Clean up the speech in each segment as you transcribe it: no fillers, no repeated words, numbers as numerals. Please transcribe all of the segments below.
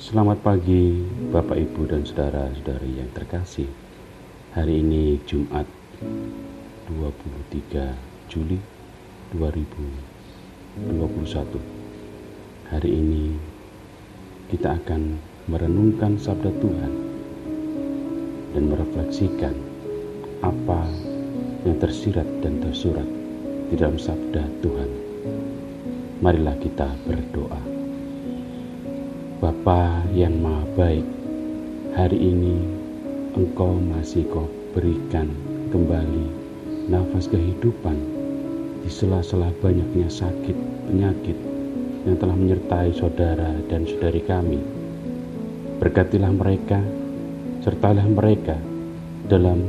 Selamat pagi Bapak Ibu dan saudara-saudari yang terkasih. Hari ini Jumat 23 Juli 2021. Hari ini kita akan merenungkan sabda Tuhan dan merefleksikan apa yang tersirat dan tersurat di dalam sabda Tuhan. Marilah kita berdoa. Bapa yang Maha Baik, hari ini Engkau masih Kau berikan kembali nafas kehidupan di sela-sela banyaknya sakit, penyakit yang telah menyertai saudara dan saudari kami. Berkatilah mereka, sertalah mereka dalam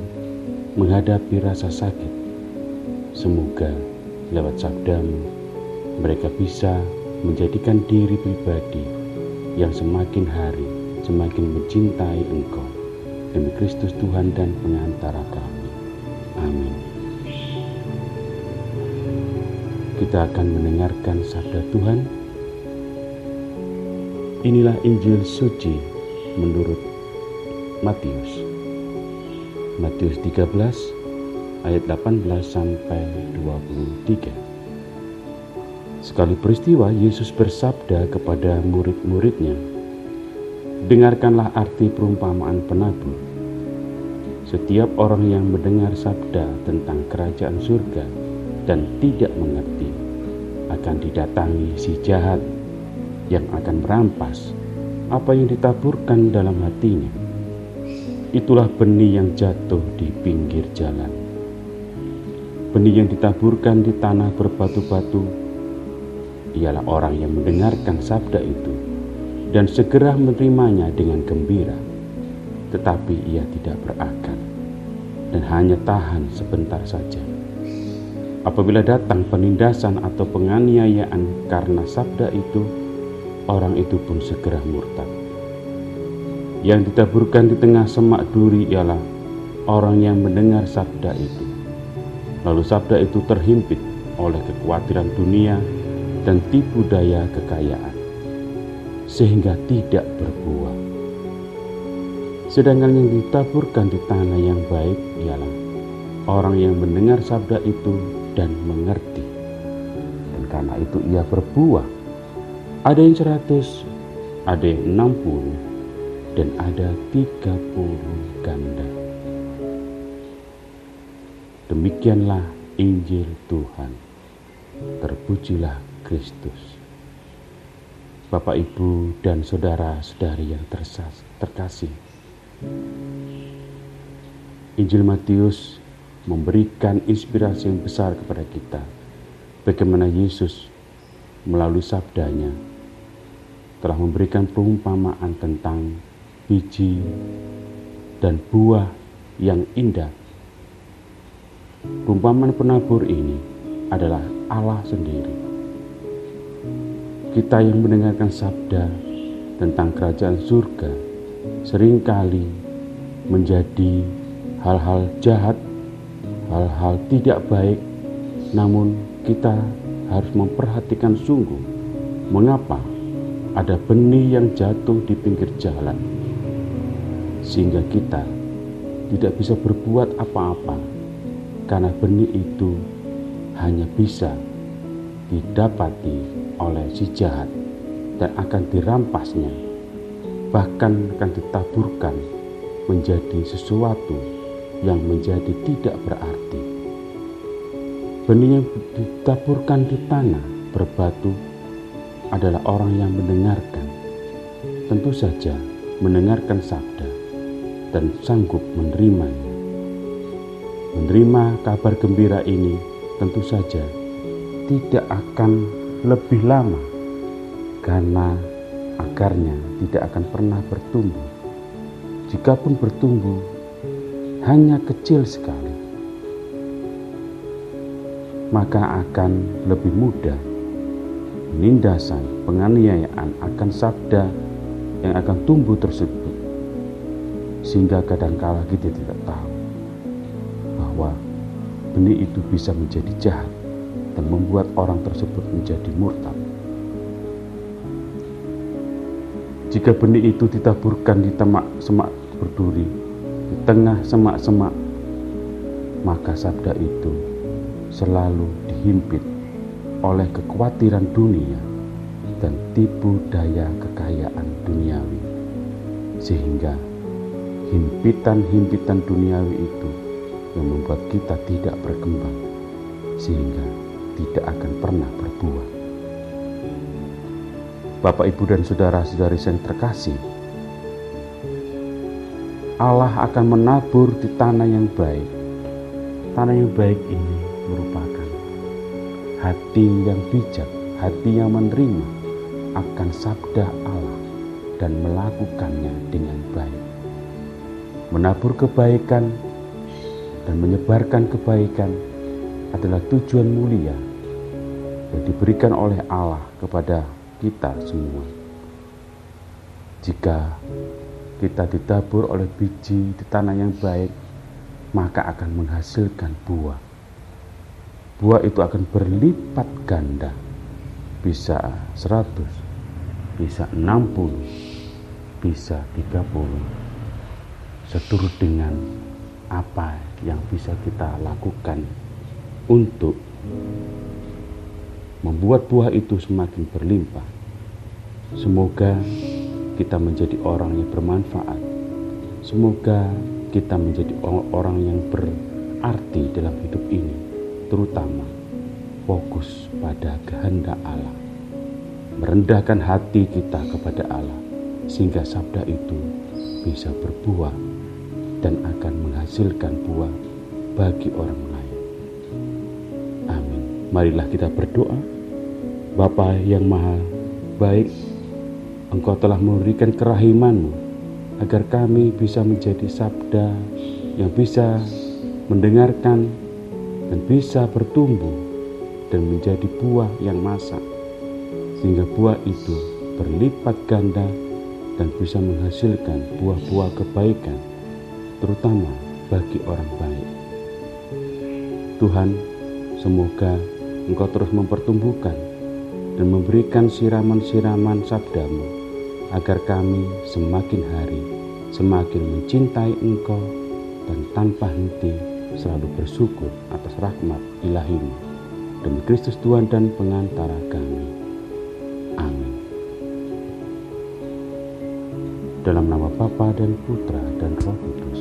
menghadapi rasa sakit. Semoga lewat sabdamu mereka bisa menjadikan diri pribadi yang semakin hari semakin mencintai Engkau demi Kristus Tuhan dan pengantara kami. Amin. Kita akan mendengarkan sabda Tuhan. Inilah Injil suci menurut Matius. Matius 13 ayat 18 sampai 23. Sekali peristiwa Yesus bersabda kepada murid-muridnya, "Dengarkanlah arti perumpamaan penabur. Setiap orang yang mendengar sabda tentang kerajaan surga dan tidak mengerti, akan didatangi si jahat yang akan merampas apa yang ditaburkan dalam hatinya. Itulah benih yang jatuh di pinggir jalan. Benih yang ditaburkan di tanah berbatu-batu ialah orang yang mendengarkan sabda itu dan segera menerimanya dengan gembira, tetapi ia tidak berakar dan hanya tahan sebentar saja. Apabila datang penindasan atau penganiayaan karena sabda itu, orang itu pun segera murtad. Yang ditaburkan di tengah semak duri ialah orang yang mendengar sabda itu, lalu sabda itu terhimpit oleh kekhawatiran dunia dan tipu daya kekayaan, sehingga tidak berbuah. Sedangkan yang ditaburkan di tanah yang baik ialah orang yang mendengar sabda itu dan mengerti, dan karena itu ia berbuah. Ada yang 100, ada yang 60, dan ada 30 ganda." Demikianlah Injil Tuhan. Terpujilah Kristus. Bapak, Ibu, dan saudara-saudari yang terkasih, Injil Matius memberikan inspirasi yang besar kepada kita bagaimana Yesus melalui sabdanya telah memberikan perumpamaan tentang biji dan buah yang indah. Perumpamaan penabur ini adalah Allah sendiri. Kita yang mendengarkan sabda tentang kerajaan surga seringkali menjadi hal-hal jahat, hal-hal tidak baik, namun kita harus memperhatikan sungguh mengapa ada benih yang jatuh di pinggir jalan, sehingga kita tidak bisa berbuat apa-apa karena benih itu hanya bisa didapati oleh si jahat dan akan dirampasnya, bahkan akan ditaburkan menjadi sesuatu yang menjadi tidak berarti. Benih yang ditaburkan di tanah berbatu adalah orang yang mendengarkan, tentu saja mendengarkan sabda dan sanggup menerimanya. Menerima kabar gembira ini tentu saja tidak akan lebih lama karena akarnya tidak akan pernah bertumbuh. Jikapun bertumbuh, hanya kecil sekali, maka akan lebih mudah penindasan, penganiayaan akan sabda yang akan tumbuh tersebut, sehingga kadangkala kita tidak tahu bahwa benih itu bisa menjadi jahat dan membuat orang tersebut menjadi murtad. Jika benih itu ditaburkan di semak berduri, di tengah semak-semak, maka sabda itu selalu dihimpit oleh kekhawatiran dunia dan tipu daya kekayaan duniawi, sehingga himpitan-himpitan duniawi itu yang membuat kita tidak berkembang, sehingga tidak akan pernah berbuah. Bapak, Ibu, dan saudara-saudari yang terkasih, Allah akan menabur di tanah yang baik. Tanah yang baik ini merupakan hati yang bijak, hati yang menerima akan sabda Allah dan melakukannya dengan baik. Menabur kebaikan dan menyebarkan kebaikan adalah tujuan mulia yang diberikan oleh Allah kepada kita semua. Jika kita ditabur oleh biji di tanah yang baik, maka akan menghasilkan buah. Buah itu akan berlipat ganda, bisa 100, bisa 60, bisa 30, seturut dengan apa yang bisa kita lakukan untuk membuat buah itu semakin berlimpah. Semoga kita menjadi orang yang bermanfaat. Semoga kita menjadi orang yang berarti dalam hidup ini, terutama fokus pada kehendak Allah, merendahkan hati kita kepada Allah, sehingga sabda itu bisa berbuah dan akan menghasilkan buah bagi orang lain. Amin. Marilah kita berdoa. Bapa yang maha baik, Engkau telah memberikan kerahiman-Mu agar kami bisa menjadi sabda yang bisa mendengarkan dan bisa bertumbuh dan menjadi buah yang masak, sehingga buah itu berlipat ganda dan bisa menghasilkan buah-buah kebaikan, terutama bagi orang baik. Tuhan, semoga Engkau terus mempertumbuhkan dan memberikan siraman-siraman sabda-Mu, agar kami semakin hari semakin mencintai Engkau dan tanpa henti selalu bersyukur atas rahmat ilahi-Mu. Demi Kristus Tuhan dan pengantara kami. Amin. Dalam nama Bapa dan Putra dan Roh Kudus.